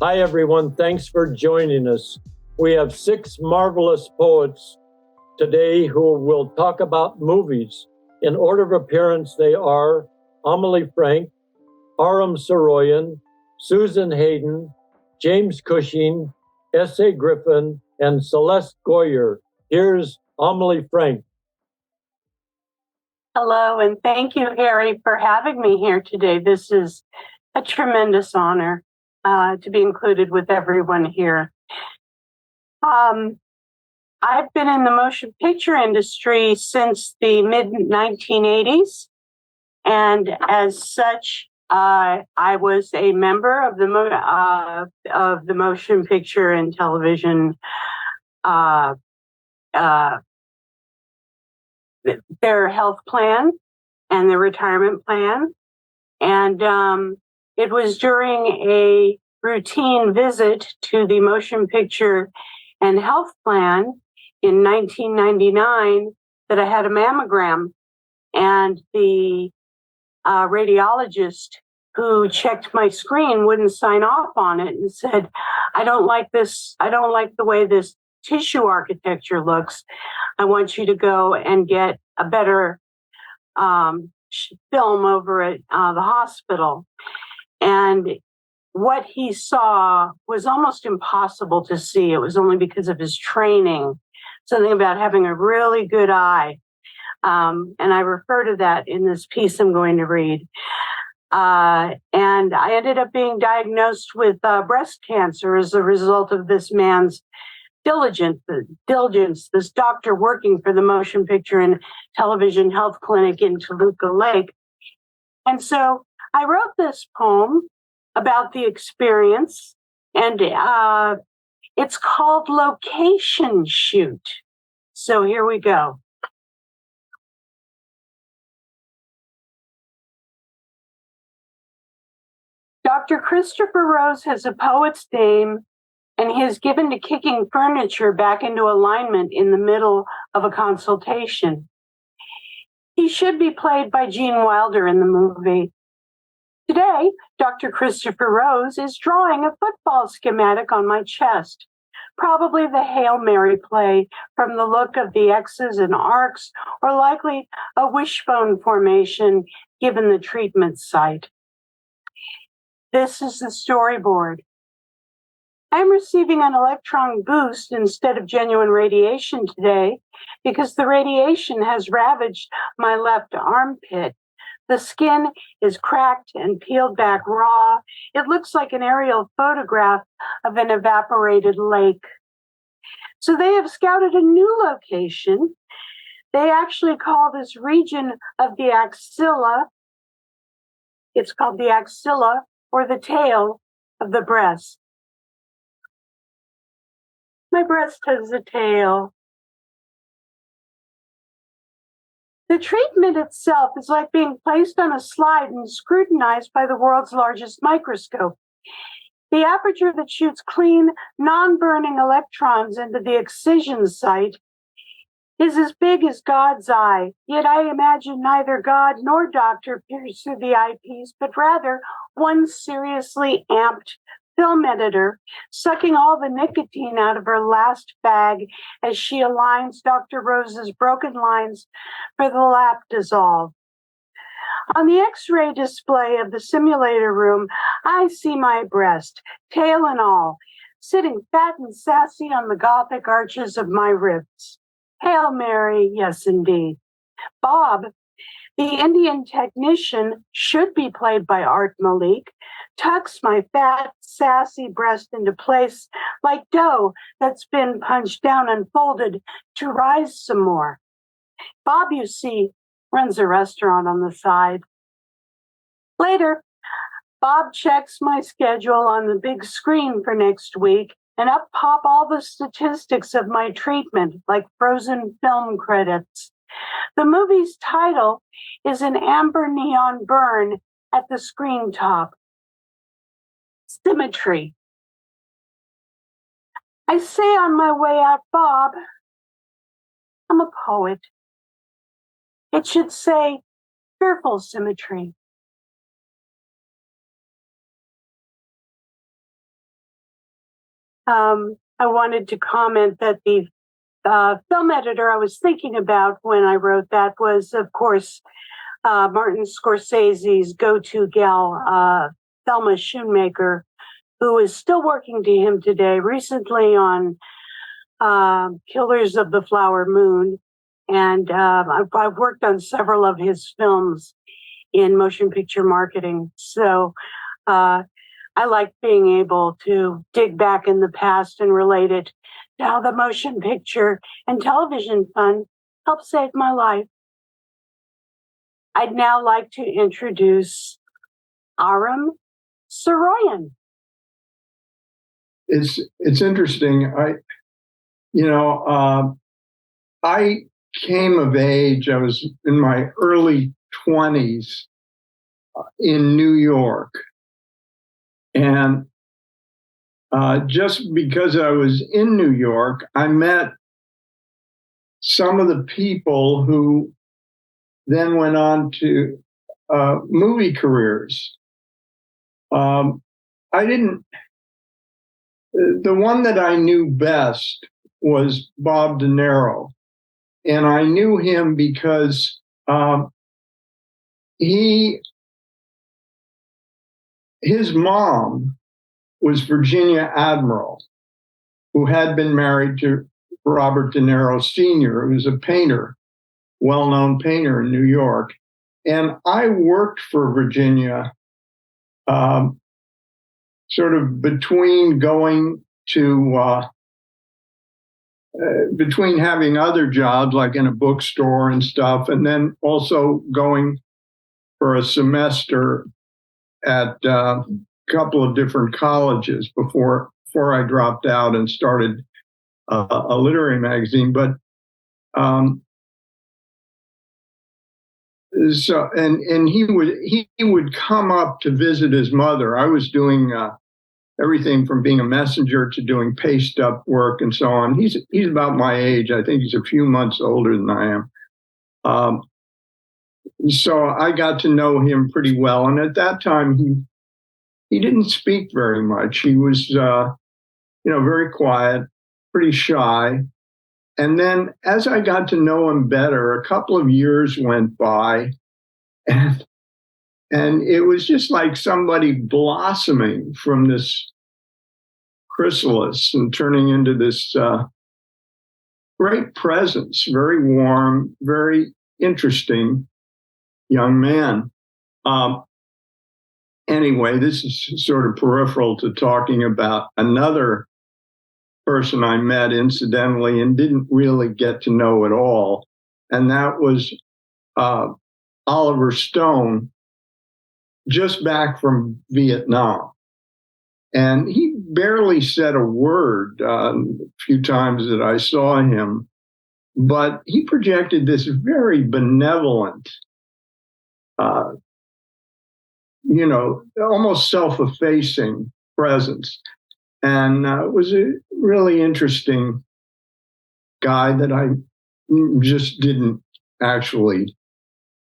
Hi, everyone. Thanks for joining us. We have 6 marvelous poets today who will talk about movies. In order of appearance, they are Amelie Frank, Aram Saroyan, Susan Hayden, James Cushing, S.A. Griffin, and Celeste Goyer. Here's Amelie Frank. Hello, and thank you, Harry, for having me here today. This is a tremendous honor to be included with everyone here. I've been in the motion picture industry since the mid-1980s, and as such, I was a member of the motion picture and television their health plan and their retirement plan. And it was during a routine visit to the motion picture and health plan in 1999 that I had a mammogram. And the radiologist who checked my screen wouldn't sign off on it and said, I don't like this. I don't like the way this tissue architecture looks. I want you to go and get a better film over at the hospital. And what he saw was almost impossible to see. It was only because of his training, something about having a really good eye. And I refer to that in this piece I'm going to read. And I ended up being diagnosed with breast cancer as a result of this man's diligence, this doctor working for the motion picture and television health clinic in Toluca Lake. And so I wrote this poem about the experience, and it's called Location Shoot. So here we go. Dr. Christopher Rose has a poet's name, and he is given to kicking furniture back into alignment in the middle of a consultation. He should be played by Gene Wilder in the movie. Today, Dr. Christopher Rose is drawing a football schematic on my chest, probably the Hail Mary play from the look of the X's and arcs, or likely a wishbone formation given the treatment site. This is the storyboard. I'm receiving an electron boost instead of genuine radiation today because the radiation has ravaged my left armpit. The skin is cracked and peeled back raw. It looks like an aerial photograph of an evaporated lake. So they have scouted a new location. They actually call this region of the axilla, it's called the axilla or the tail of the breast. My breast has a tail. The treatment itself is like being placed on a slide and scrutinized by the world's largest microscope. The aperture that shoots clean, non-burning electrons into the excision site is as big as God's eye, yet I imagine neither God nor doctor peers through the eyepiece, but rather one seriously amped film editor sucking all the nicotine out of her last bag as she aligns Dr. Rose's broken lines for the lap dissolve. On the X-ray display of the simulator room, I see my breast, tail and all, sitting fat and sassy on the Gothic arches of my ribs. Hail Mary, yes indeed. Bob, the Indian technician, should be played by Art Malik, tucks my fat, sassy breast into place like dough that's been punched down and folded to rise some more. Bob, you see, runs a restaurant on the side. Later, Bob checks my schedule on the big screen for next week, and up pop all the statistics of my treatment, like frozen film credits. The movie's title is an amber neon burn at the screen top. Symmetry. I say on my way out, Bob, I'm a poet. It should say fearful symmetry. I wanted to comment that the film editor I was thinking about when I wrote that was, of course, Martin Scorsese's go-to gal, Thelma Schoonmaker, who is still working to him today, recently on Killers of the Flower Moon. And I've worked on several of his films in motion picture marketing. So I like being able to dig back in the past and relate it to how the motion picture and television fund helped save my life. I'd now like to introduce Aram Saroyan. It's interesting. I came of age. I was in my early 20s in New York, and just because I was in New York, I met some of the people who then went on to movie careers. The one that I knew best was Bob De Niro. And I knew him because his mom was Virginia Admiral, who had been married to Robert De Niro Sr., who was a painter, well-known painter in New York. And I worked for Virginia sort of between having other jobs like in a bookstore and stuff, and then also going for a semester at a couple of different colleges before I dropped out and started a literary magazine. But so he would come up to visit his mother. I was doing everything from being a messenger to doing paste up work and so on. He's about my age. I think he's a few months older than I am. So I got to know him pretty well. And at that time, he didn't speak very much. He was, very quiet, pretty shy. And then as I got to know him better, a couple of years went by, and it was just like somebody blossoming from this chrysalis and turning into this great presence, very warm, very interesting young man. Anyway, this is sort of peripheral to talking about another person I met incidentally and didn't really get to know at all. And that was Oliver Stone, just back from Vietnam. And he barely said a word a few times that I saw him, but he projected this very benevolent, almost self-effacing presence. And it was a really interesting guy that I just didn't actually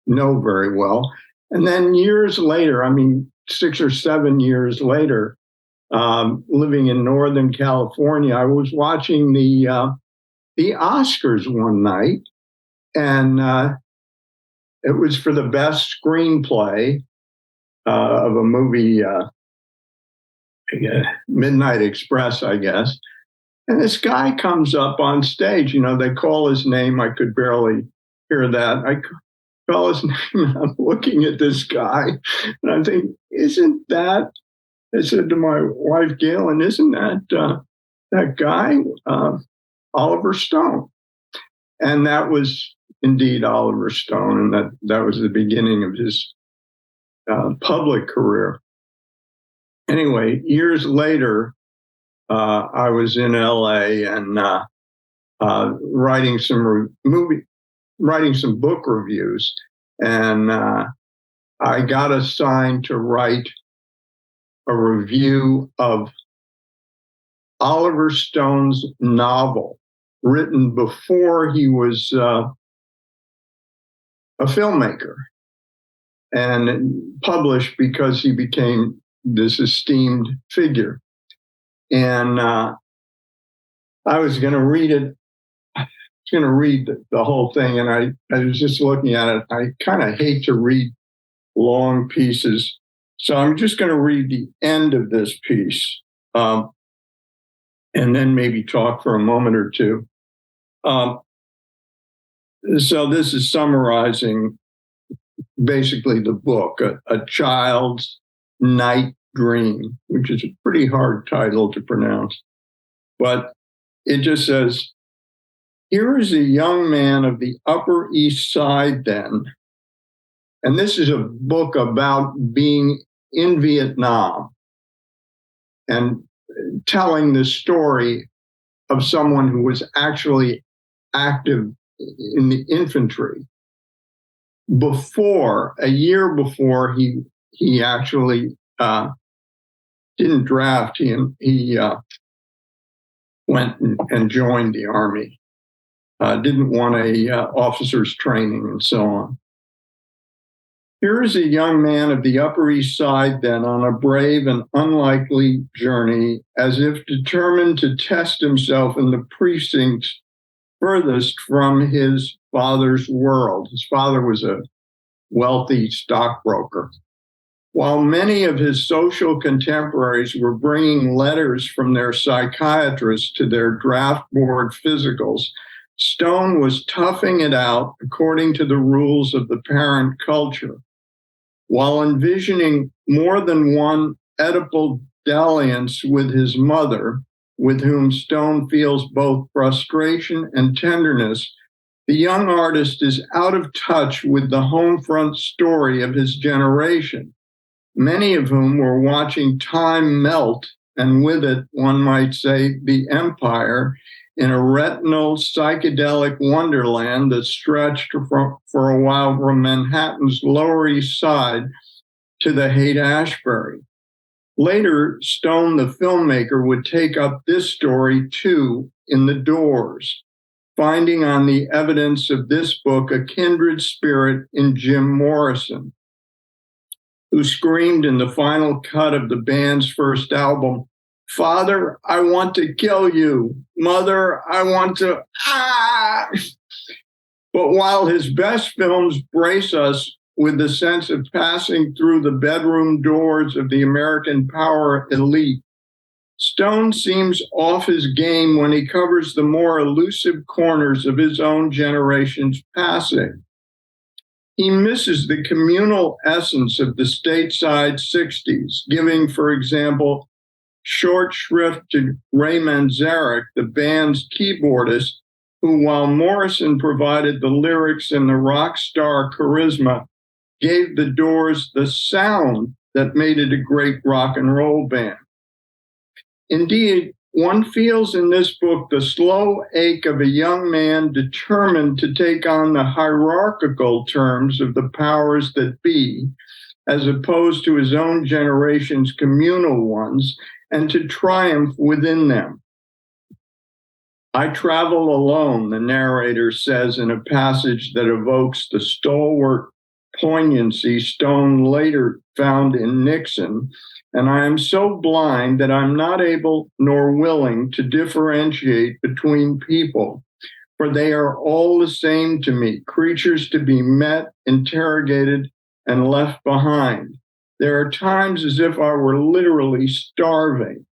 know very well. And then years later, 6 or 7 years later, living in Northern California, I was watching the Oscars one night, and it was for the best screenplay of a movie, Midnight Express, I guess. And this guy comes up on stage. They call his name. I could barely hear that. I call his name. I'm looking at this guy, and I think, isn't that? I said to my wife, Galen, isn't that guy, Oliver Stone? And that was indeed Oliver Stone, and that was the beginning of his public career. Anyway, years later, I was in LA and writing some book reviews, and I got assigned to write a review of Oliver Stone's novel, written before he was a filmmaker, and published because he became this esteemed figure. And I was going to read it. I was going to read the whole thing, and I was just looking at it. I kind of hate to read long pieces, so I'm just going to read the end of this piece, and then maybe talk for a moment or two. So this is summarizing basically the book, A Child's Night Dream, which is a pretty hard title to pronounce. But it just says, here is a young man of the Upper East Side then. And this is a book about being in Vietnam and telling the story of someone who was actually active in the infantry a year before he actually didn't draft. He went and joined the Army. Didn't want a officer's training and so on. Here is a young man of the Upper East Side then on a brave and unlikely journey, as if determined to test himself in the precincts furthest from his father's world. His father was a wealthy stockbroker. While many of his social contemporaries were bringing letters from their psychiatrists to their draft board physicals, Stone was toughing it out according to the rules of the parent culture, while envisioning more than one Oedipal dalliance with his mother, with whom Stone feels both frustration and tenderness. The young artist is out of touch with the home front story of his generation, many of whom were watching time melt, and with it, one might say, the empire, in a retinal psychedelic wonderland that stretched for a while from Manhattan's Lower East Side to the Haight-Ashbury. Later, Stone, the filmmaker, would take up this story too in The Doors, finding on the evidence of this book a kindred spirit in Jim Morrison, who screamed in the final cut of the band's first album, "Father, I want to kill you. Mother, I want to, ah!" But while his best films brace us with the sense of passing through the bedroom doors of the American power elite, Stone seems off his game when he covers the more elusive corners of his own generation's passing. He misses the communal essence of the stateside 60s, giving, for example, short shrift to Ray Manzarek, the band's keyboardist, who, while Morrison provided the lyrics and the rock star charisma, gave the Doors the sound that made it a great rock and roll band. Indeed, one feels in this book the slow ache of a young man determined to take on the hierarchical terms of the powers that be, as opposed to his own generation's communal ones, and to triumph within them. I travel alone, the narrator says in a passage that evokes the stalwart poignancy Stone later found in Nixon, and I am so blind that I'm not able nor willing to differentiate between people, for they are all the same to me, creatures to be met, interrogated, and left behind. There are times as if I were literally starving.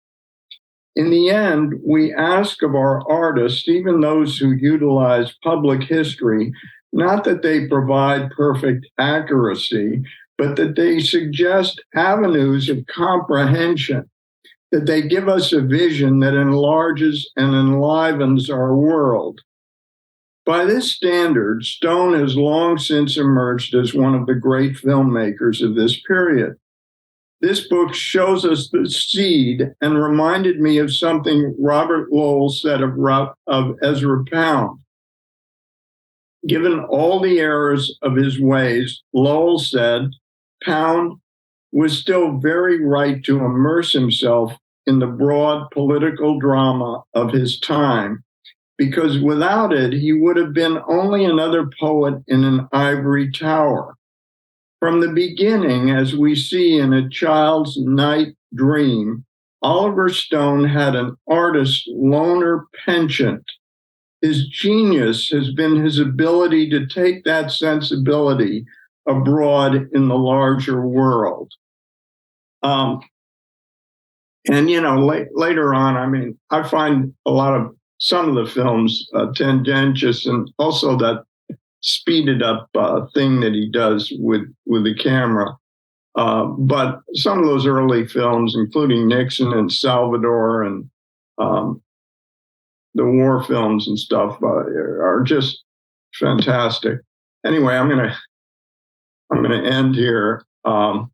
In the end, we ask of our artists, even those who utilize public history, not that they provide perfect accuracy, but that they suggest avenues of comprehension, that they give us a vision that enlarges and enlivens our world. By this standard, Stone has long since emerged as one of the great filmmakers of this period. This book shows us the seed and reminded me of something Robert Lowell said of Ezra Pound. Given all the errors of his ways, Lowell said, Pound was still very right to immerse himself in the broad political drama of his time, because without it, he would have been only another poet in an ivory tower. From the beginning, as we see in A Child's Night Dream, Oliver Stone had an artist loaner penchant. His genius has been his ability to take that sensibility abroad in the larger world. And, later on, I mean, I find some of the films tendentious, and also that speeded up thing that he does with the camera. But some of those early films, including Nixon and Salvador and the war films and stuff, are just fantastic. Anyway, I'm gonna end here, and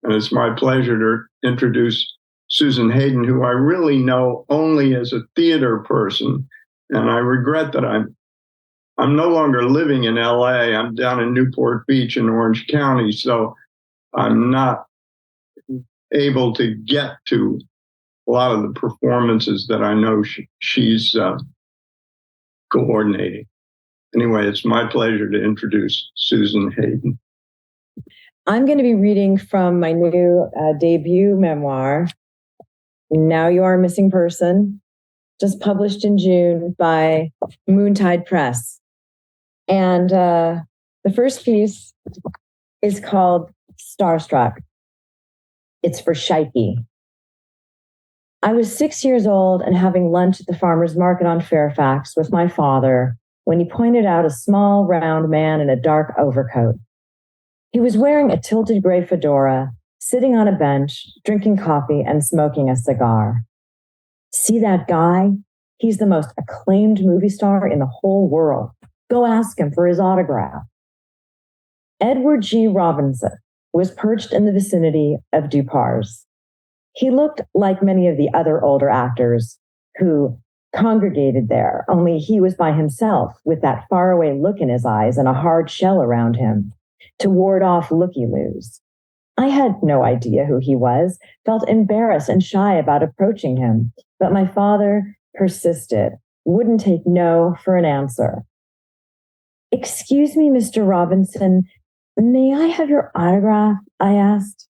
it's my pleasure to introduce Susan Hayden, who I really know only as a theater person, and I regret that I'm no longer living in LA. I'm down in Newport Beach in Orange County, so I'm not able to get to a lot of the performances that I know she's coordinating. Anyway, it's my pleasure to introduce Susan Hayden. I'm going to be reading from my new debut memoir, Now You Are a Missing Person, just published in June by Moontide Press. And the first piece is called Starstruck. It's for Shikey. I was 6 years old and having lunch at the farmer's market on Fairfax with my father when he pointed out a small, round man in a dark overcoat. He was wearing a tilted gray fedora, sitting on a bench, drinking coffee and smoking a cigar. See that guy? He's the most acclaimed movie star in the whole world. Go ask him for his autograph. Edward G. Robinson was perched in the vicinity of Dupar's. He looked like many of the other older actors who congregated there, only he was by himself with that faraway look in his eyes and a hard shell around him to ward off looky-loos. I had no idea who he was, felt embarrassed and shy about approaching him, but my father persisted, wouldn't take no for an answer. Excuse me, Mr. Robinson, may I have your autograph? I asked.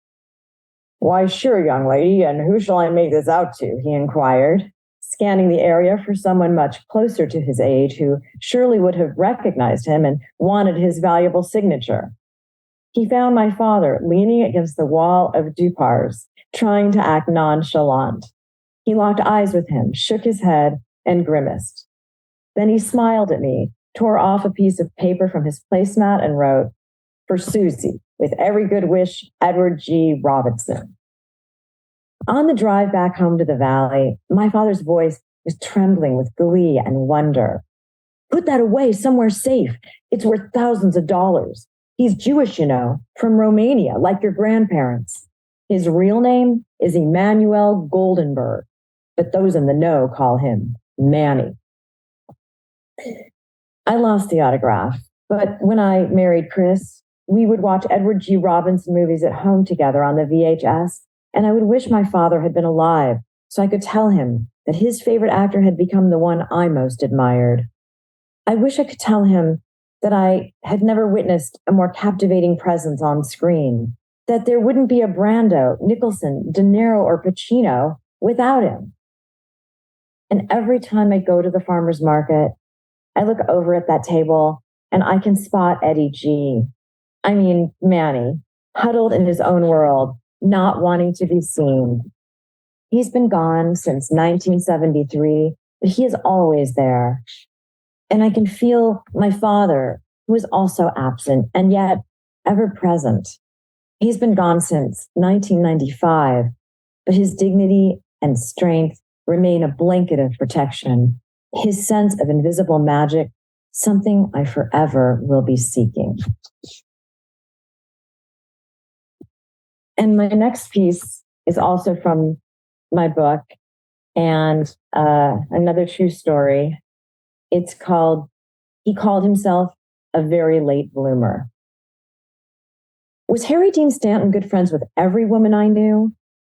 Why, sure, young lady, and who shall I make this out to? He inquired, scanning the area for someone much closer to his age who surely would have recognized him and wanted his valuable signature. He found my father leaning against the wall of Dupar's, trying to act nonchalant. He locked eyes with him, shook his head, and grimaced. Then he smiled at me, tore off a piece of paper from his placemat, and wrote, "For Susie, with every good wish, Edward G. Robinson." On the drive back home to the valley, my father's voice was trembling with glee and wonder. Put that away somewhere safe. It's worth thousands of dollars. He's Jewish, you know, from Romania, like your grandparents. His real name is Emanuel Goldenberg, but those in the know call him Manny. I lost the autograph, but when I married Chris, we would watch Edward G. Robinson movies at home together on the VHS, and I would wish my father had been alive so I could tell him that his favorite actor had become the one I most admired. I wish I could tell him that I had never witnessed a more captivating presence on screen, that there wouldn't be a Brando, Nicholson, De Niro, or Pacino without him. And every time I go to the farmer's market, I look over at that table and I can spot Eddie G. I mean, Manny, huddled in his own world, not wanting to be seen. He's been gone since 1973, but he is always there. And I can feel my father, who is also absent and yet ever present. He's been gone since 1995, but his dignity and strength remain a blanket of protection. His sense of invisible magic, something I forever will be seeking. And my next piece is also from my book and another true story. It's called, He Called Himself a Very Late Bloomer. Was Harry Dean Stanton good friends with every woman I knew?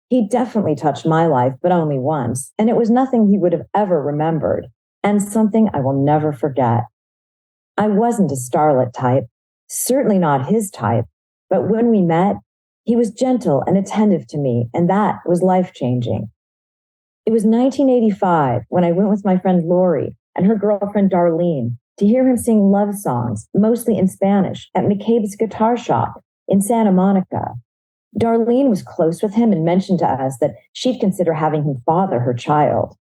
He definitely touched my life, but only once, and it was nothing he would have ever remembered, and something I will never forget. I wasn't a starlet type, certainly not his type, but when we met, he was gentle and attentive to me, and that was life-changing. It was 1985 when I went with my friend Lori and her girlfriend Darlene to hear him sing love songs, mostly in Spanish, at McCabe's guitar shop in Santa Monica. Darlene was close with him and mentioned to us that she'd consider having him father her child.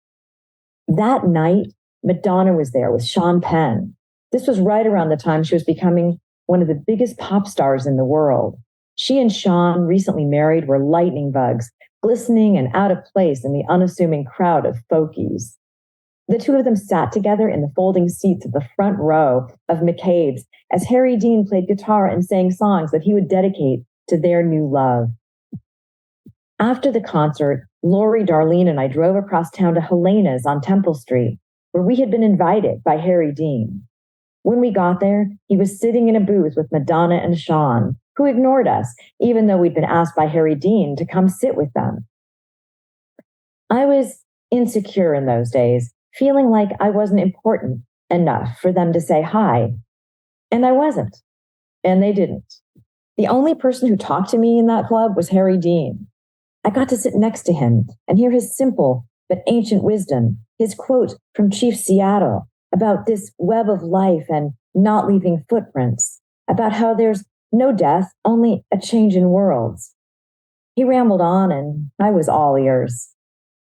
That night, Madonna was there with Sean Penn. This was right around the time she was becoming one of the biggest pop stars in the world. She and Sean, recently married, were lightning bugs, glistening and out of place in the unassuming crowd of folkies. The two of them sat together in the folding seats of the front row of McCabe's as Harry Dean played guitar and sang songs that he would dedicate to their new love. After the concert, Lori, Darlene, and I drove across town to Helena's on Temple Street, where we had been invited by Harry Dean. When we got there, he was sitting in a booth with Madonna and Sean, who ignored us, even though we'd been asked by Harry Dean to come sit with them. I was insecure in those days, feeling like I wasn't important enough for them to say hi. And I wasn't. And they didn't. The only person who talked to me in that club was Harry Dean. I got to sit next to him and hear his simple but ancient wisdom, his quote from Chief Seattle about this web of life and not leaving footprints, about how there's no death, only a change in worlds. He rambled on and I was all ears.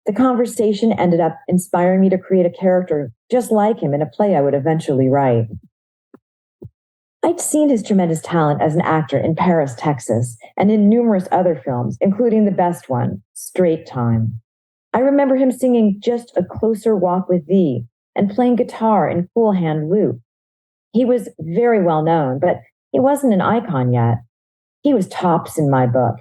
The conversation ended up inspiring me to create a character just like him in a play I would eventually write. I'd seen his tremendous talent as an actor in Paris, Texas, and in numerous other films, including the best one, Straight Time. I remember him singing Just a Closer Walk with Thee and playing guitar in Cool Hand Luke. He was very well known, but he wasn't an icon yet. He was tops in my book.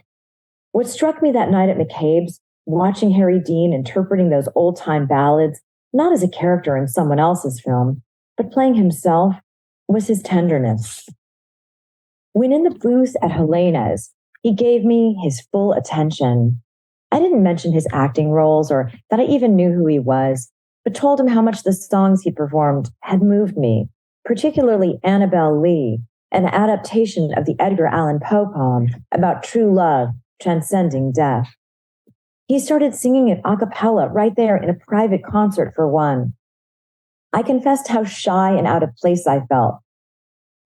What struck me that night at McCabe's, watching Harry Dean interpreting those old-time ballads, not as a character in someone else's film, but playing himself, was his tenderness. When in the booth at Helena's, he gave me his full attention. I didn't mention his acting roles or that I even knew who he was, but told him how much the songs he performed had moved me, particularly Annabelle Lee, an adaptation of the Edgar Allan Poe poem about true love transcending death. He started singing it a cappella right there in a private concert for one. I confessed how shy and out of place I felt.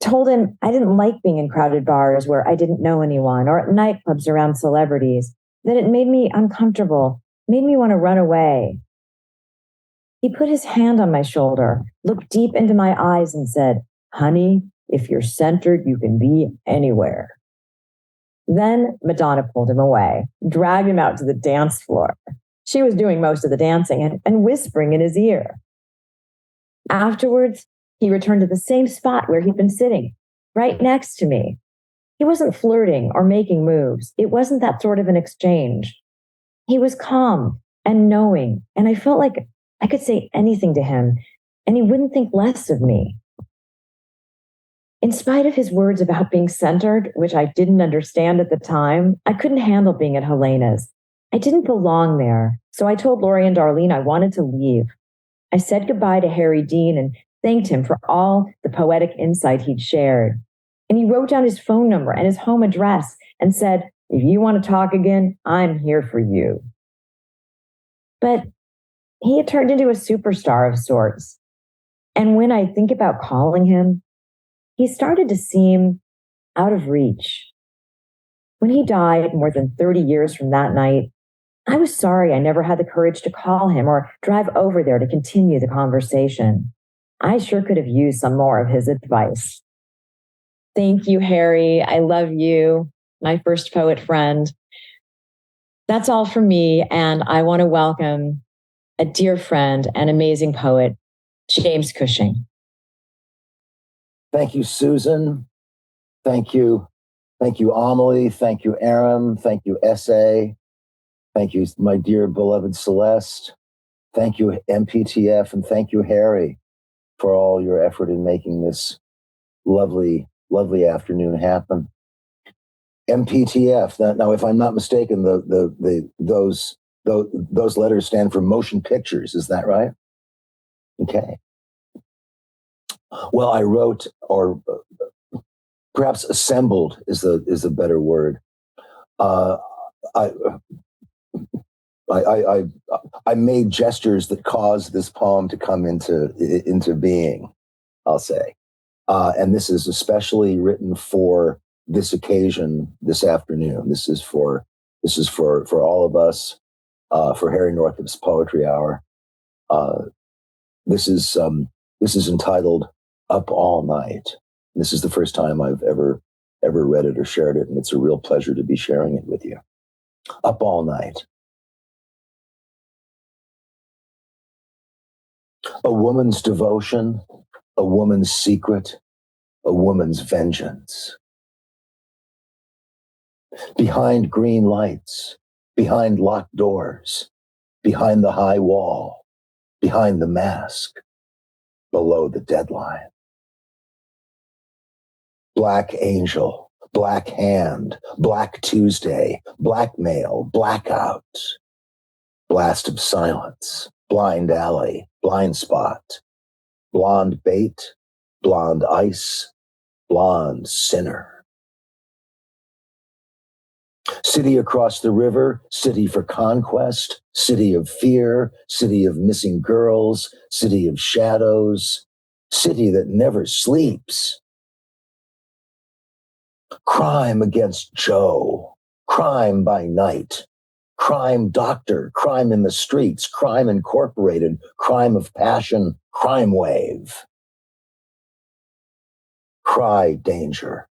Told him I didn't like being in crowded bars where I didn't know anyone or at nightclubs around celebrities, that it made me uncomfortable, made me want to run away. He put his hand on my shoulder, looked deep into my eyes and said, "Honey, if you're centered, you can be anywhere." Then Madonna pulled him away, dragged him out to the dance floor. She was doing most of the dancing and whispering in his ear. Afterwards, he returned to the same spot where he'd been sitting, right next to me. He wasn't flirting or making moves. It wasn't that sort of an exchange. He was calm and knowing, and I felt like I could say anything to him, and he wouldn't think less of me. In spite of his words about being centered, which I didn't understand at the time, I couldn't handle being at Helena's. I didn't belong there, so I told Lori and Darlene I wanted to leave. I said goodbye to Harry Dean and thanked him for all the poetic insight he'd shared. And he wrote down his phone number and his home address and said, "If you want to talk again, I'm here for you." But he had turned into a superstar of sorts. And when I think about calling him, he started to seem out of reach. When he died more than 30 years from that night, I was sorry I never had the courage to call him or drive over there to continue the conversation. I sure could have used some more of his advice. Thank you, Harry. I love you, my first poet friend. That's all from me, and I want to welcome a dear friend and amazing poet, James Cushing. Thank you, Susan. Thank you. Thank you, Amelie. Thank you, Aram. Thank you, S.A. Thank you, my dear beloved Celeste. Thank you, MPTF, and thank you, Harry, for all your effort in making this lovely, lovely afternoon happen. MPTF. Now, if I'm not mistaken, those letters stand for motion pictures. Is that right? Okay. Well, I wrote, or perhaps assembled is a better word. I made gestures that caused this poem to come into being, I'll say. And this is especially written for this occasion this afternoon. This is for all of us, for Harry Northup's Poetry Hour. This is entitled Up All Night. This is the first time I've ever read it or shared it, and it's a real pleasure to be sharing it with you. Up all night. A woman's devotion, a woman's secret, a woman's vengeance. Behind green lights, behind locked doors, behind the high wall, behind the mask, below the deadline. Black angel, black hand, black Tuesday, blackmail, blackout, blast of silence, blind alley, blind spot, blonde bait, blonde ice, blonde sinner. City across the river, city for conquest, city of fear, city of missing girls, city of shadows, city that never sleeps. Crime against Joe, crime by night, crime doctor, crime in the streets, crime incorporated, crime of passion, crime wave. Cry danger,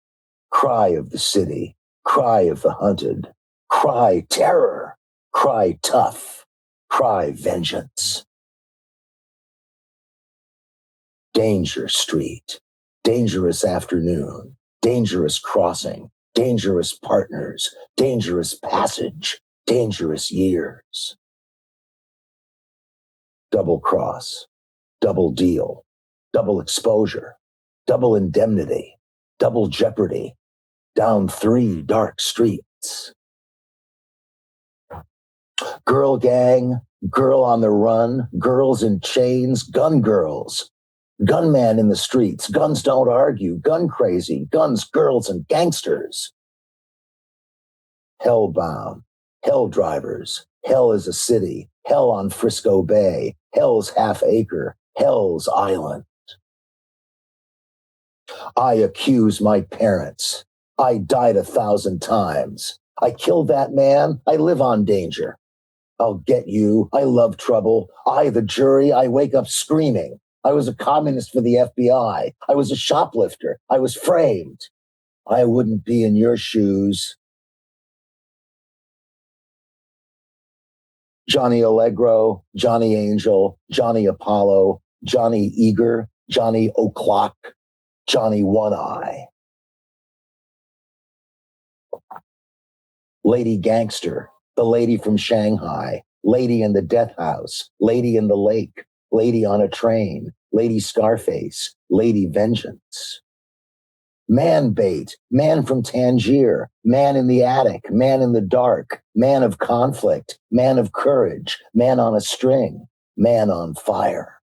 cry of the city, cry of the hunted, cry terror, cry tough, cry vengeance. Danger street, dangerous afternoon, dangerous crossing, dangerous partners, dangerous passage, dangerous years. Double cross, double deal, double exposure, double indemnity, double jeopardy, down 3 dark streets. Girl gang, girl on the run, girls in chains, gun girls, gunman in the streets, guns don't argue, gun crazy, guns, girls, and gangsters. Hellbound, hell drivers, hell is a city, hell on Frisco Bay, hell's half acre, hell's island. I accuse my parents. I died 1,000 times. I killed that man. I live on danger. I'll get you. I love trouble. I, the jury, I wake up screaming. I was a communist for the FBI. I was a shoplifter. I was framed. I wouldn't be in your shoes. Johnny Allegro, Johnny Angel, Johnny Apollo, Johnny Eager, Johnny O'Clock, Johnny One Eye. Lady Gangster, the lady from Shanghai, lady in the death house, lady in the lake, lady on a train, lady Scarface, lady Vengeance. Man bait, man from Tangier, man in the attic, man in the dark, man of conflict, man of courage, man on a string, man on fire.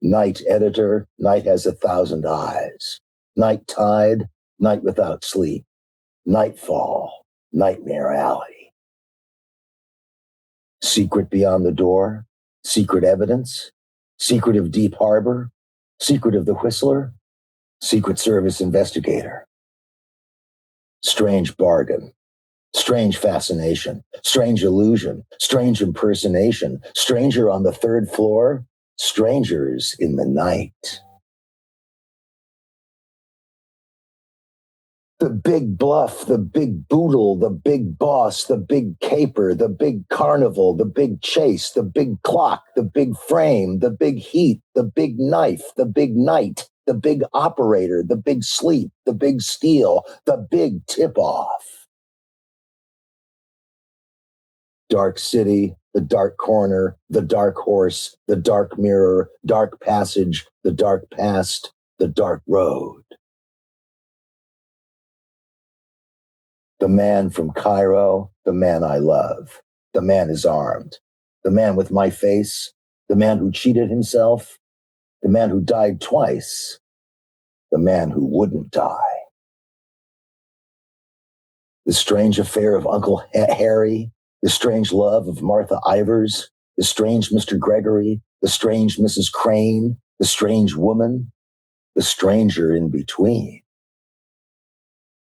Night editor, night has 1,000 eyes. Night tide, night without sleep. Nightfall, nightmare alley. Secret beyond the door, secret evidence, secret of Deep Harbor, secret of the Whistler, Secret Service investigator. Strange bargain, strange fascination, strange illusion, strange impersonation, stranger on the 3rd floor, strangers in the night. The big bluff, the big boodle, the big boss, the big caper, the big carnival, the big chase, the big clock, the big frame, the big heat, the big knife, the big night, the big operator, the big sleep, the big steal, the big tip-off. Dark city, the dark corner, the dark horse, the dark mirror, dark passage, the dark past, the dark road. The man from Cairo, the man I love. The man is armed. The man with my face. The man who cheated himself. The man who died twice. The man who wouldn't die. The strange affair of Uncle Harry, the strange love of Martha Ivers, the strange Mr. Gregory, the strange Mrs. Crane, the strange woman, the stranger in between.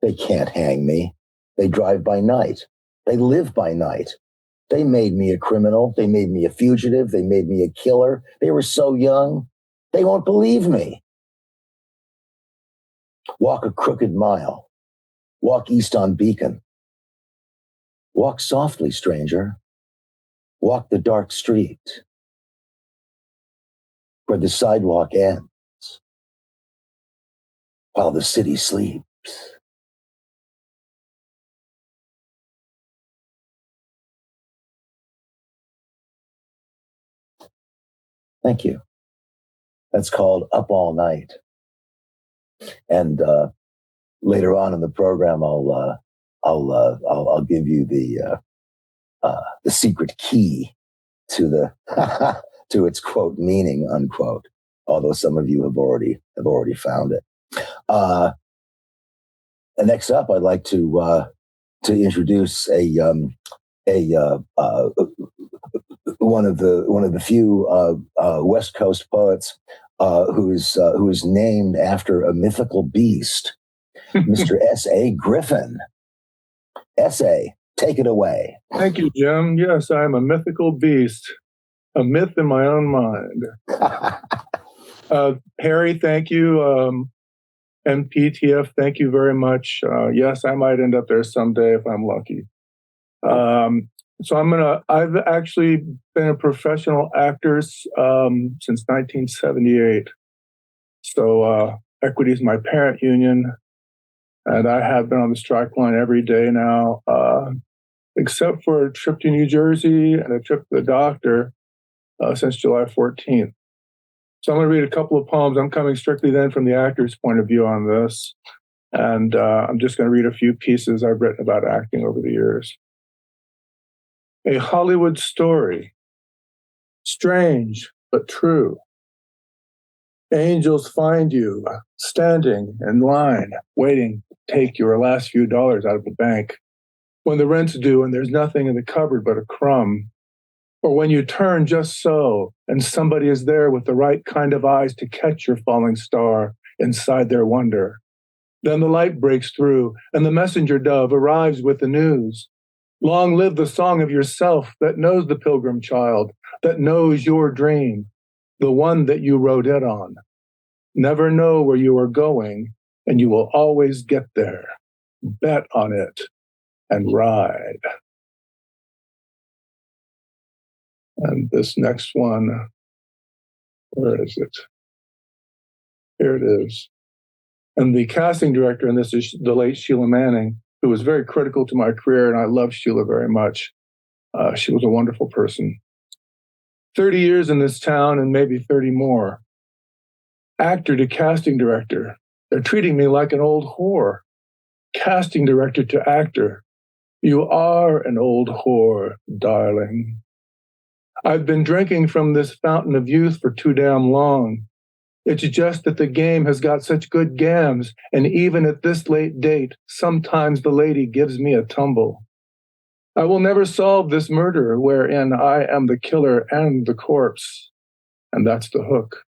They can't hang me. They drive by night. They live by night. They made me a criminal. They made me a fugitive. They made me a killer. They were so young. They won't believe me. Walk a crooked mile. Walk east on Beacon. Walk softly, stranger. Walk the dark street where the sidewalk ends while the city sleeps. Thank you. That's called Up All Night. And later on in the program, I'll give you the secret key to the to its quote meaning unquote. Although some of you have already found it. And next up, I'd like to introduce one of the few West Coast poets who is named after a mythical beast, Mr. S.A. Griffin. S.A., take it away. Thank you, Jim. Yes, I'm a mythical beast, a myth in my own mind. Harry, thank you. MPTF, thank you very much. Yes, I might end up there someday if I'm lucky. So I've actually been a professional actor since 1978. So Equity is my parent union, and I have been on the strike line every day now, except for a trip to New Jersey and a trip to the doctor since July 14th. So I'm going to read a couple of poems. I'm coming strictly then from the actor's point of view on this. And I'm just going to read a few pieces I've written about acting over the years. A Hollywood story, strange but true. Angels find you standing in line, waiting to take your last few dollars out of the bank. When the rent's due and there's nothing in the cupboard but a crumb. Or when you turn just so and somebody is there with the right kind of eyes to catch your falling star inside their wonder. Then the light breaks through and the messenger dove arrives with the news. Long live the song of yourself that knows the pilgrim child, that knows your dream, the one that you rode in on. Never know where you are going, and you will always get there. Bet on it and ride. And this next one, where is it? Here it is. And the casting director, and this is the late Sheila Manning, who was very critical to my career, and I love Sheila very much. She was a wonderful person. 30 years in this town and maybe 30 more. Actor to casting director. They're treating me like an old whore. Casting director to actor. You are an old whore, darling. I've been drinking from this fountain of youth for too damn long. It's just that the game has got such good gams, and even at this late date, sometimes the lady gives me a tumble. I will never solve this murder wherein I am the killer and the corpse. And that's the hook.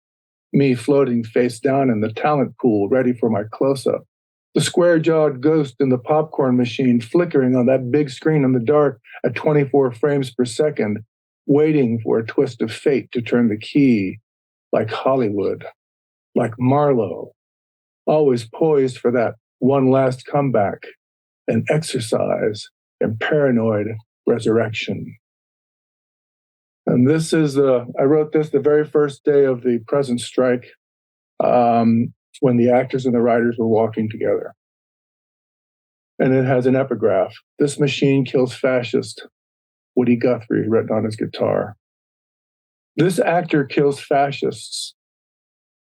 Me floating face down in the talent pool, ready for my close-up. The square-jawed ghost in the popcorn machine flickering on that big screen in the dark at 24 frames per second, waiting for a twist of fate to turn the key, like Hollywood, like Marlowe, always poised for that one last comeback, an exercise in paranoid resurrection. And this is, I wrote this the very first day of the present strike, when the actors and the writers were walking together. And it has an epigraph. This machine kills fascists. Woody Guthrie written on his guitar. This actor kills fascists.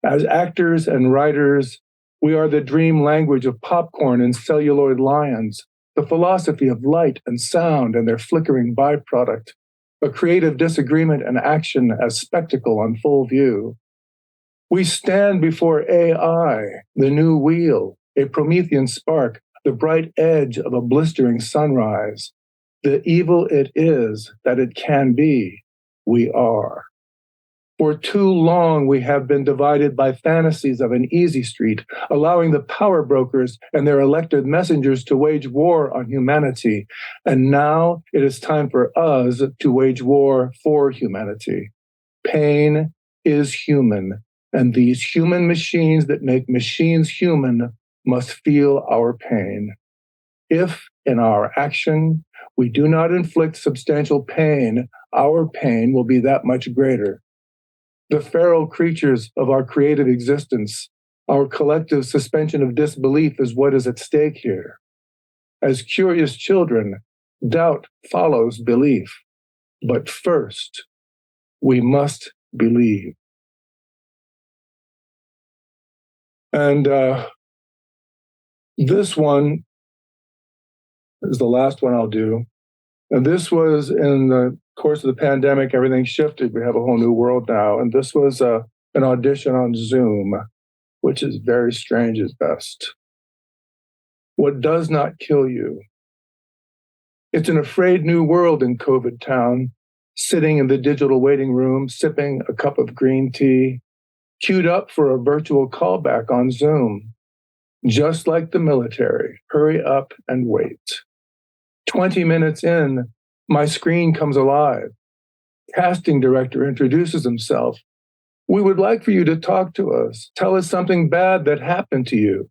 As actors and writers, we are the dream language of popcorn and celluloid lions, the philosophy of light and sound and their flickering byproduct, a creative disagreement and action as spectacle on full view. We stand before AI, the new wheel, a Promethean spark, the bright edge of a blistering sunrise. the evil it is that it can be, we are. For too long, we have been divided by fantasies of an easy street, allowing the power brokers and their elected messengers to wage war on humanity. And now it is time for us to wage war for humanity. Pain is human, and these human machines that make machines human must feel our pain. If, in our action, we do not inflict substantial pain, our pain will be that much greater. The feral creatures of our creative existence, our collective suspension of disbelief is what is at stake here. As curious children, doubt follows belief. But first, we must believe. And this one is the last one I'll do. And this was in the course of the pandemic, everything shifted. We have a whole new world now. And this was an audition on Zoom, which is very strange at best. What does not kill you? It's an afraid new world in COVID town, sitting in the digital waiting room, sipping a cup of green tea, queued up for a virtual callback on Zoom. Just like the military, hurry up and wait. 20 minutes in, my screen comes alive. Casting director introduces himself. We would like for you to talk to us. Tell us something bad that happened to you.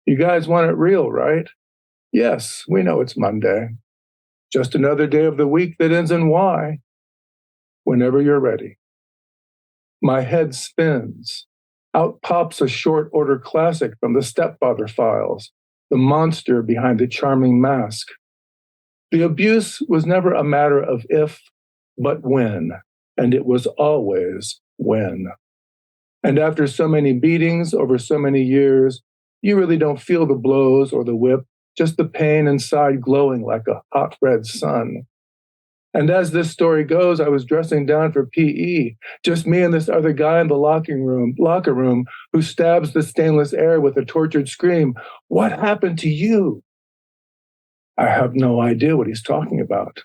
You guys want it real, right? Yes, we know it's Monday. Just another day of the week that ends in Y. Whenever you're ready. My head spins. Out pops a short order classic from the Stepfather Files, the monster behind the charming mask. The abuse was never a matter of if, but when, and it was always when. And after so many beatings over so many years, you really don't feel the blows or the whip, just the pain inside glowing like a hot red sun. And as this story goes, I was dressing down for PE, just me and this other guy in the locker room who stabs the stainless air with a tortured scream. What happened to you? I have no idea what he's talking about.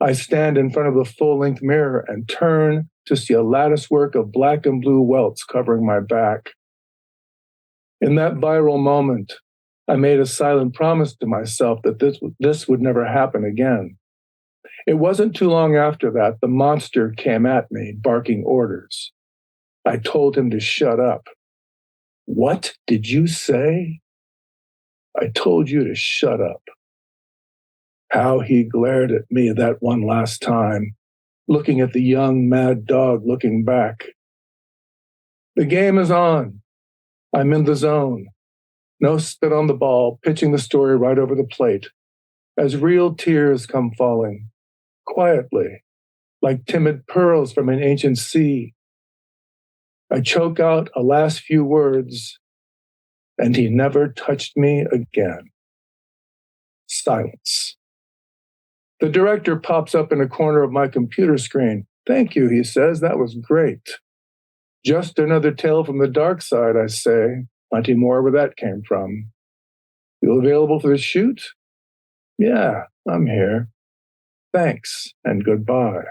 I stand in front of the full-length mirror and turn to see a latticework of black and blue welts covering my back. In that viral moment, I made a silent promise to myself that this would never happen again. It wasn't too long after that the monster came at me, barking orders. I told him to shut up. What did you say? I told you to shut up. How he glared at me that one last time, looking at the young, mad dog looking back. The game is on. I'm in the zone. No spit on the ball, pitching the story right over the plate. As real tears come falling, quietly, like timid pearls from an ancient sea. I choke out a last few words, and he never touched me again. Silence. The director pops up in a corner of my computer screen. Thank you, he says. That was great. Just another tale from the dark side, I say. Plenty more where that came from. You available for the shoot? Yeah, I'm here. Thanks and goodbye.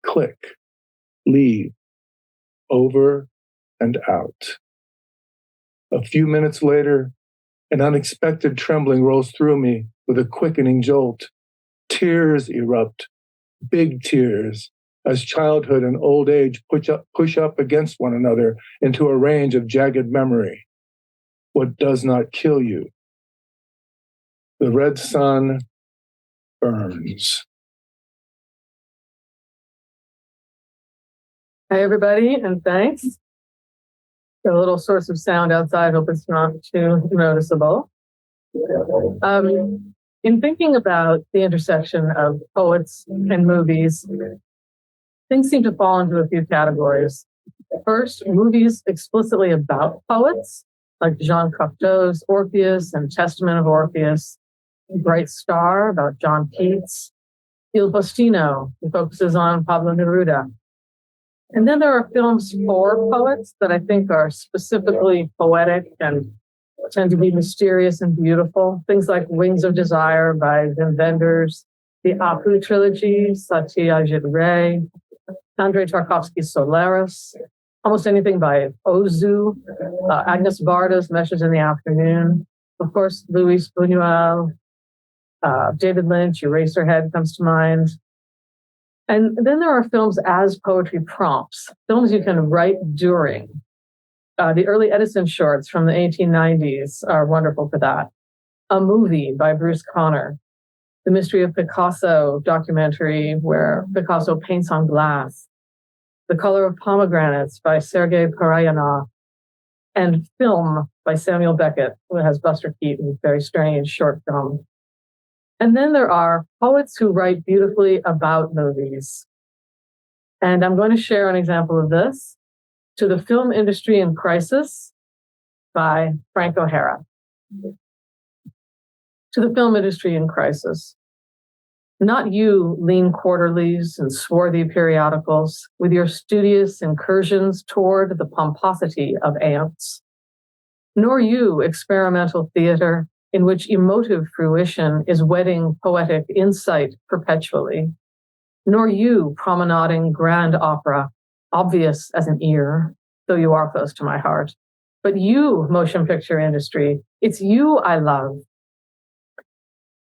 Click. Leave. Over and out. A few minutes later, an unexpected trembling rolls through me with a quickening jolt. Tears erupt, big tears, as childhood and old age push up against one another into a range of jagged memory. What does not kill you? The red sun burns. Hi, everybody, and thanks. Got a little source of sound outside. Hope it's not too noticeable. In thinking about the intersection of poets and movies, things seem to fall into a few categories. First, movies explicitly about poets, like Jean Cocteau's Orpheus and Testament of Orpheus, Bright Star about John Keats, Il Postino, who focuses on Pablo Neruda. And then there are films for poets that I think are specifically poetic and tend to be mysterious and beautiful. Things like Wings of Desire by Wim Wenders, the Apu trilogy, Satyajit Ray, Andrei Tarkovsky's Solaris, almost anything by Ozu, Agnes Varda's Meshes in the Afternoon, of course, Luis Buñuel, David Lynch, Eraserhead comes to mind. And then there are films as poetry prompts, films you can write during. The early Edison shorts from the 1890s are wonderful for that. A Movie by Bruce Conner, The Mystery of Picasso documentary where Picasso paints on glass, The Color of Pomegranates by Sergei Parayanov, and Film by Samuel Beckett, who has Buster Keaton, very strange short film. And then there are poets who write beautifully about movies. And I'm going to share an example of this, To the Film Industry in Crisis by Frank O'Hara. To the film industry in crisis. Not you, lean quarterlies and swarthy periodicals, with your studious incursions toward the pomposity of ants. Nor you, experimental theater, in which emotive fruition is wedding poetic insight perpetually. Nor you, promenading grand opera, obvious as an ear, though you are close to my heart. But you, motion picture industry, it's you I love.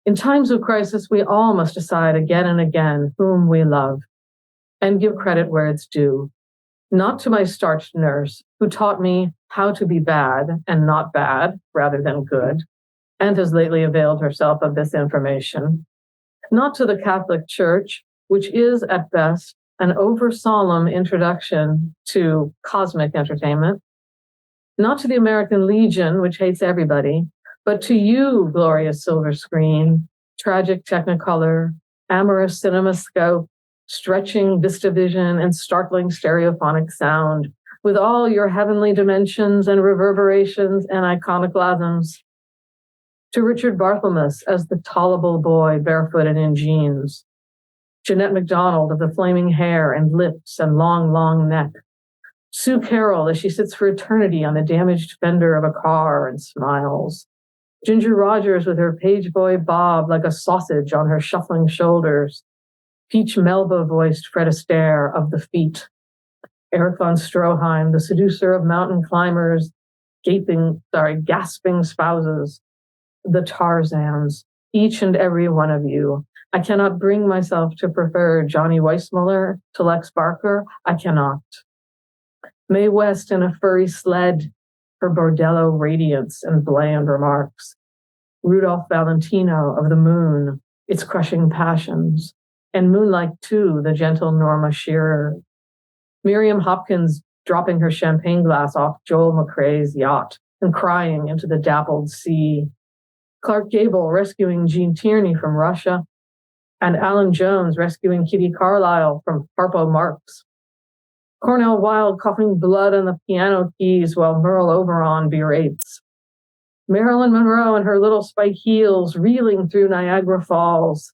In times of crisis, we all must decide again and again whom we love and give credit where it's due. Not to my starched nurse, who taught me how to be bad and not bad rather than good, and has lately availed herself of this information. Not to the Catholic Church, which is at best an over-solemn introduction to cosmic entertainment. Not to the American Legion, which hates everybody, but to you, glorious silver screen, tragic technicolor, amorous cinemascope, stretching VistaVision, and startling stereophonic sound, with all your heavenly dimensions and reverberations and iconoclasms. To Richard Barthelmess as the tolerable boy barefooted in jeans. Jeanette MacDonald of the flaming hair and lips and long, long neck. Sue Carroll as she sits for eternity on the damaged fender of a car and smiles. Ginger Rogers with her page boy bob like a sausage on her shuffling shoulders. Peach Melba voiced Fred Astaire of The Feet. Eric von Stroheim, the seducer of mountain climbers, gasping spouses. The Tarzans, each and every one of you. I cannot bring myself to prefer Johnny Weissmuller to Lex Barker. I cannot. Mae West in a furry sled, her bordello radiance and bland remarks. Rudolph Valentino of The Moon, its crushing passions. And Moonlight 2, the gentle Norma Shearer. Miriam Hopkins dropping her champagne glass off Joel McRae's yacht and crying into the dappled sea. Clark Gable rescuing Gene Tierney from Russia, and Alan Jones rescuing Kitty Carlisle from Harpo Marx. Cornell Wilde coughing blood on the piano keys while Merle Oberon berates. Marilyn Monroe and her little spike heels reeling through Niagara Falls.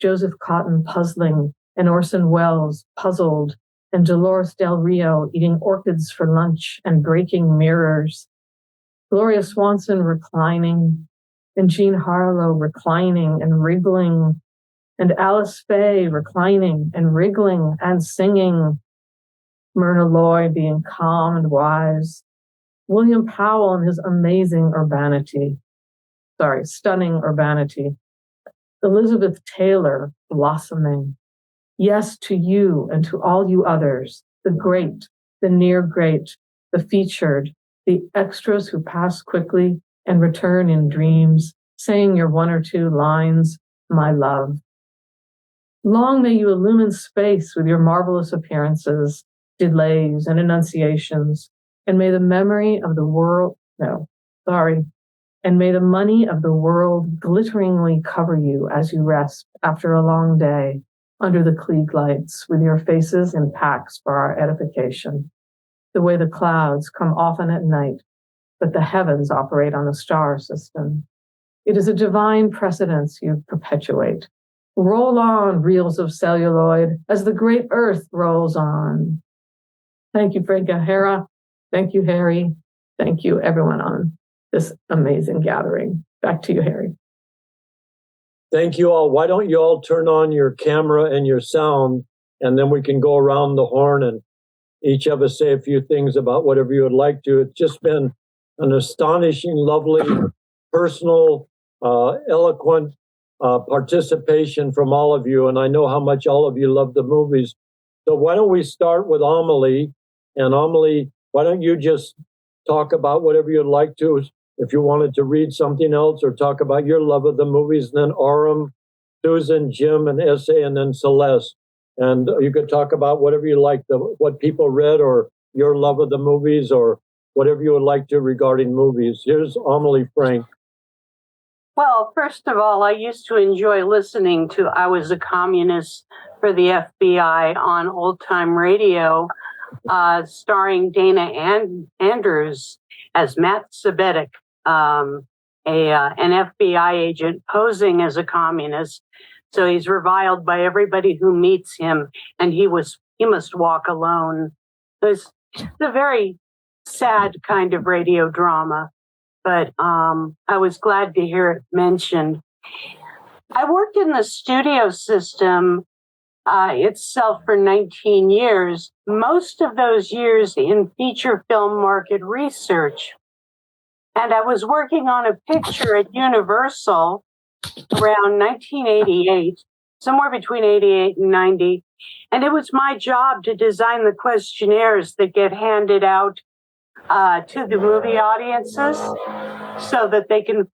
Joseph Cotton puzzling, and Orson Welles puzzled, and Dolores Del Rio eating orchids for lunch and breaking mirrors. Gloria Swanson reclining, and Jean Harlow reclining and wriggling, and Alice Faye reclining and wriggling and singing. Myrna Loy being calm and wise. William Powell and his stunning urbanity. Elizabeth Taylor blossoming. Yes to you and to all you others, the great, the near great, the featured, the extras who pass quickly and return in dreams, saying your one or two lines, my love. Long may you illumine space with your marvelous appearances, delays, and enunciations, and may the memory of the world, and may the money of the world glitteringly cover you as you rest after a long day under the Klieg lights with your faces in packs for our edification, the way the clouds come often at night, but the heavens operate on the star system. It is a divine precedence you perpetuate. Roll on, reels of celluloid, as the great earth rolls on. Thank you, Frank O'Hara. Thank you, Harry. Thank you, everyone on this amazing gathering. Back to you, Harry. Thank you all. Why don't you all turn on your camera and your sound, and then we can go around the horn and each of us say a few things about whatever you would like to. It's just been an astonishing, lovely, personal, eloquent participation from all of you. And I know how much all of you love the movies. So why don't we start with Amelie? And Amelie, why don't you just talk about whatever you'd like to, if you wanted to read something else or talk about your love of the movies, and then Aram, Susan, Jim, and Essay, and then Celeste. And you could talk about whatever you like, what people read or your love of the movies or whatever you would like to regarding movies. Here's Amelie Frank. Well, first of all, I used to enjoy listening to I Was a Communist for the FBI on old time radio, starring Dana Andrews as Matt Sabetic, an FBI agent posing as a communist. So he's reviled by everybody who meets him, and he must walk alone. It's a very sad kind of radio drama, but I was glad to hear it mentioned. I worked in the studio system itself for 19 years, most of those years in feature film market research. And I was working on a picture at Universal around 1988, somewhere between 88 and 90. And it was my job to design the questionnaires that get handed out to the movie audiences so that they can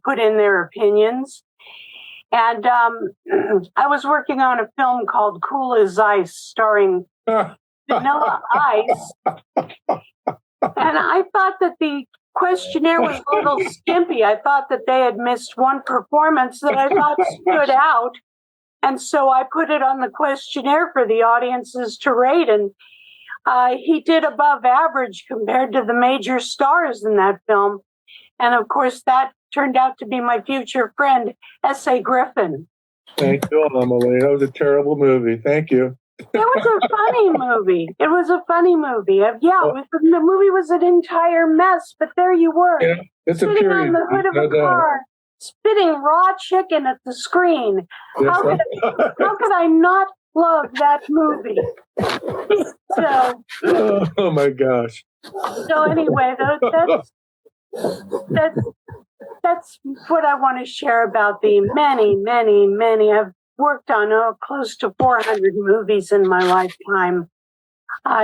put in their opinions. And I was working on a film called Cool as Ice, starring Vanilla Ice. And I thought that the questionnaire was a little skimpy. I thought that they had missed one performance that I thought stood out. And so I put it on the questionnaire for the audiences to rate. And he did above average compared to the major stars in that film. And of course, that turned out to be my future friend, S.A. Griffin. Thank you, Emily. That was a terrible movie. Thank you. It was a funny movie. It was a funny movie. The movie was an entire mess, but there you were. Yeah, it's sitting a period. on the hood of a car, spitting raw chicken at the screen. Yes, How could I not love that movie? So, oh my gosh. So anyway, that's what I want to share about the many. I've worked on close to 400 movies in my lifetime,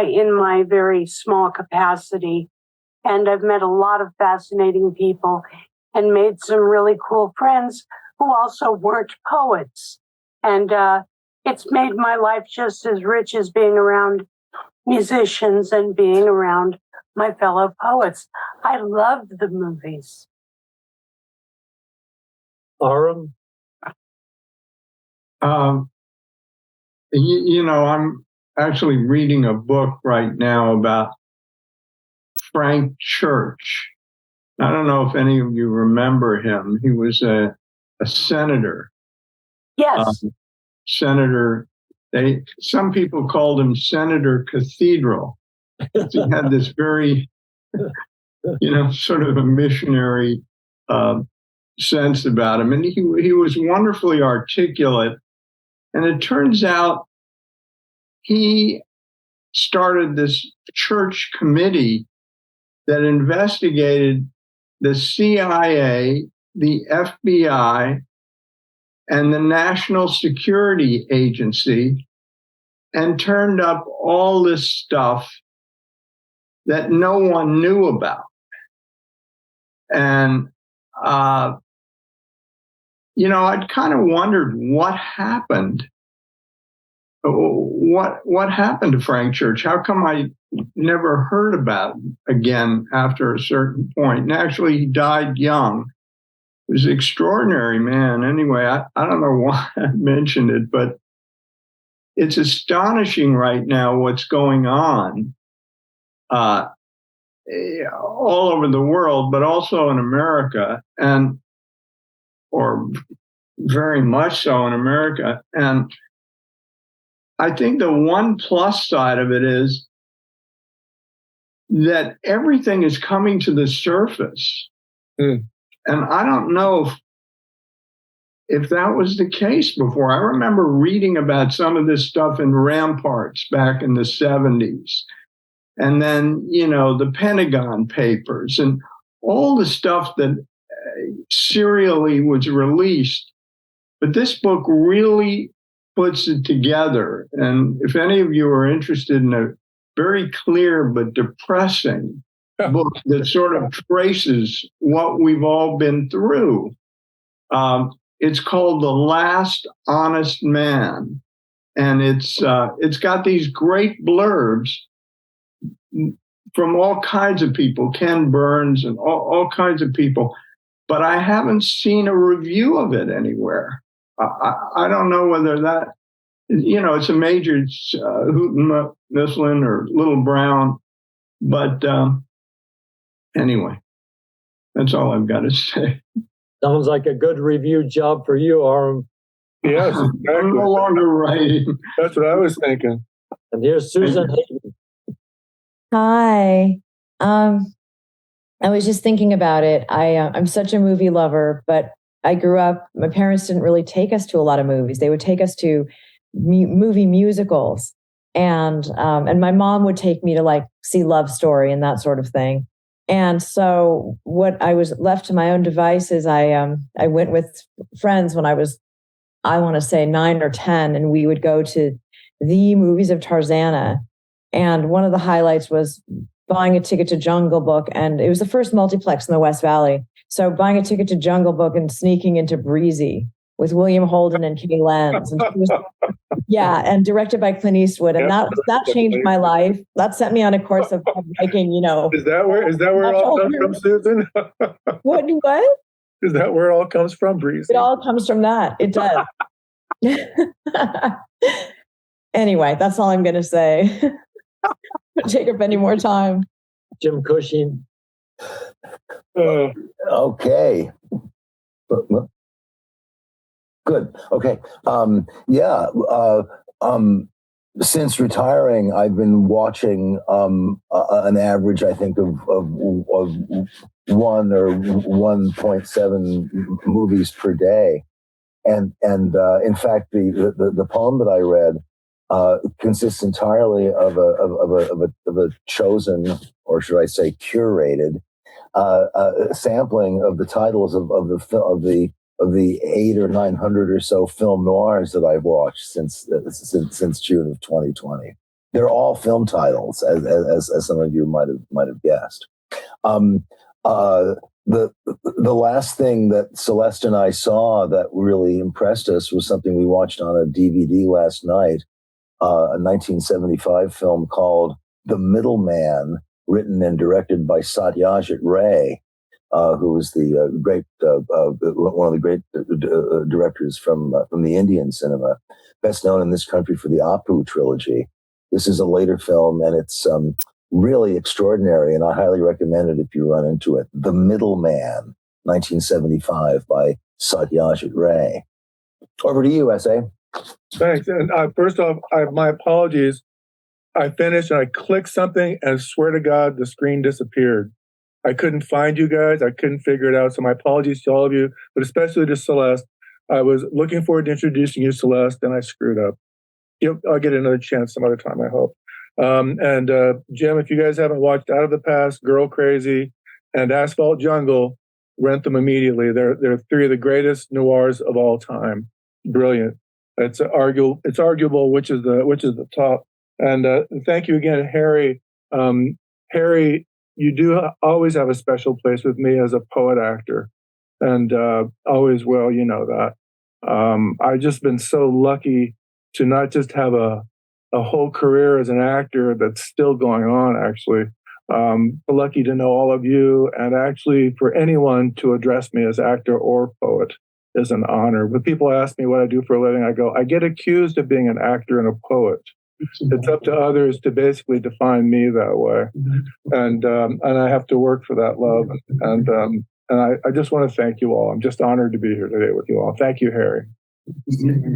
in my very small capacity. And I've met a lot of fascinating people and made some really cool friends who also weren't poets. And it's made my life just as rich as being around musicians and being around my fellow poets. I loved the movies. Aram? I'm actually reading a book right now about Frank Church. I don't know if any of you remember him. He was a senator. Yes. Senator, some people called him Senator Cathedral. He had this very, sort of a missionary sense about him. And he was wonderfully articulate. And it turns out he started this church committee that investigated the CIA, the FBI, and the National Security Agency, and turned up all this stuff that no one knew about. And, I'd kind of wondered what happened. What happened to Frank Church? How come I never heard about him again after a certain point? And actually, he died young. He was an extraordinary man. Anyway, I don't know why I mentioned it, but it's astonishing right now what's going on all over the world, but also in America, or very much so in America. And I think the one plus side of it is that everything is coming to the surface. And I don't know if that was the case before. I remember reading about some of this stuff in Ramparts back in the 70s. And then, the Pentagon Papers and all the stuff that serially was released. But this book really puts it together. And if any of you are interested in a very clear but depressing book that sort of traces what we've all been through, it's called The Last Honest Man. And it's got these great blurbs from all kinds of people, Ken Burns and all kinds of people, but I haven't seen a review of it anywhere. I don't know whether that, it's a major Houghton Mifflin or Little Brown, but anyway, that's all I've got to say. Sounds like a good review job for you, Aram. Yes, exactly. I'm no longer writing. That's what I was thinking. And here's Susan Hayden. Hi. I was just thinking about it. I'm such a movie lover, but I grew up, my parents didn't really take us to a lot of movies. They would take us to movie musicals. And my mom would take me to see Love Story and that sort of thing. And so what I was left to my own devices, I went with friends when I was, I want to say 9 or 10, and we would go to the movies of Tarzana. And one of the highlights was buying a ticket to Jungle Book. And it was the first multiplex in the West Valley. So buying a ticket to Jungle Book and sneaking into Breezy with William Holden and Kay Lenz. And and directed by Clint Eastwood. And that changed my life. That set me on a course of liking, Is that where it all comes from, Susan? What? Is that where it all comes from, Breezy? It all comes from that. It does. Anyway, that's all I'm going to say. Take up any more time. Jim Cushing. Okay. Good. Okay. Since retiring, I've been watching an average, I think, of 1 or 1.7 movies per day, and in fact, the poem that I read consists entirely of a chosen, or should I say, curated sampling of the titles of the 800 or 900 or so film noirs that I've watched since June of 2020. They're all film titles, as some of you might have guessed. The last thing that Celeste and I saw that really impressed us was something we watched on a DVD last night, a 1975 film called The Middleman, written and directed by Satyajit Ray, who was the one of the great directors from the Indian cinema, best known in this country for the Apu trilogy. This is a later film, and it's really extraordinary, and I highly recommend it if you run into it. The Middleman, 1975, by Satyajit Ray. Over to you, S.A. Thanks. And first off, my apologies. I finished and I clicked something, and swear to God, the screen disappeared. I couldn't find you guys. I couldn't figure it out. So my apologies to all of you, but especially to Celeste. I was looking forward to introducing you, Celeste, and I screwed up. I'll get another chance some other time, I hope. And Jim, if you guys haven't watched Out of the Past, Girl Crazy, and Asphalt Jungle, rent them immediately. They're 3 of the greatest noirs of all time. Brilliant. It's arguable which is the top. And thank you again, Harry. Harry, you do always have a special place with me as a poet actor, and always will. You know that. I've just been so lucky to not just have a whole career as an actor that's still going on, actually. Lucky to know all of you, and actually for anyone to address me as actor or poet is an honor. When people ask me what I do for a living, I go, I get accused of being an actor and a poet. It's up to others to basically define me that way. And I have to work for that love. And I just want to thank you all. I'm just honored to be here today with you all. Thank you, Harry.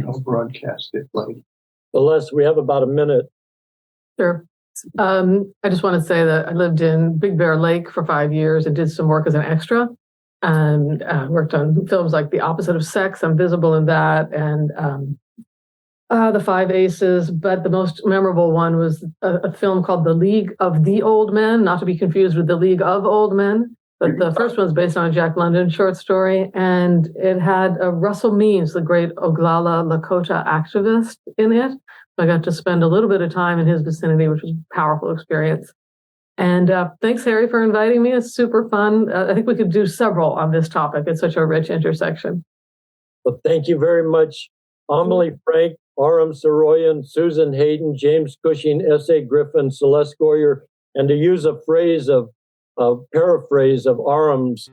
I'll broadcast it later. Well, Les, we have about a minute. Sure. I just want to say that I lived in Big Bear Lake for 5 years and did some work as an extra. and worked on films like The Opposite of Sex. I'm visible in that, and The Five Aces. But the most memorable one was a film called The League of the Old Men, not to be confused with The League of Old Men. But the first one's based on a Jack London short story, and it had Russell Means, the great Oglala Lakota activist, in it. I got to spend a little bit of time in his vicinity, which was a powerful experience. And thanks, Harry, for inviting me. It's super fun. I think we could do several on this topic. It's such a rich intersection. Well, thank you very much, Amelie Frank, Aram Saroyan, Susan Hayden, James Cushing, S.A. Griffin, Celeste Goyer, and to use a phrase of paraphrase of Aram's,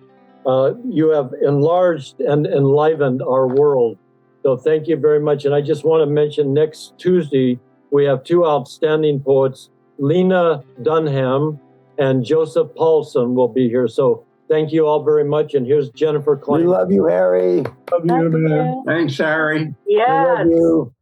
you have enlarged and enlivened our world. So thank you very much. And I just want to mention next Tuesday, we have two outstanding poets, Lena Dunham and Joseph Paulson will be here. So thank you all very much. And here's Jennifer Clymer. We love you, Harry. Love you, man. Thanks, Harry. We love Yes. you.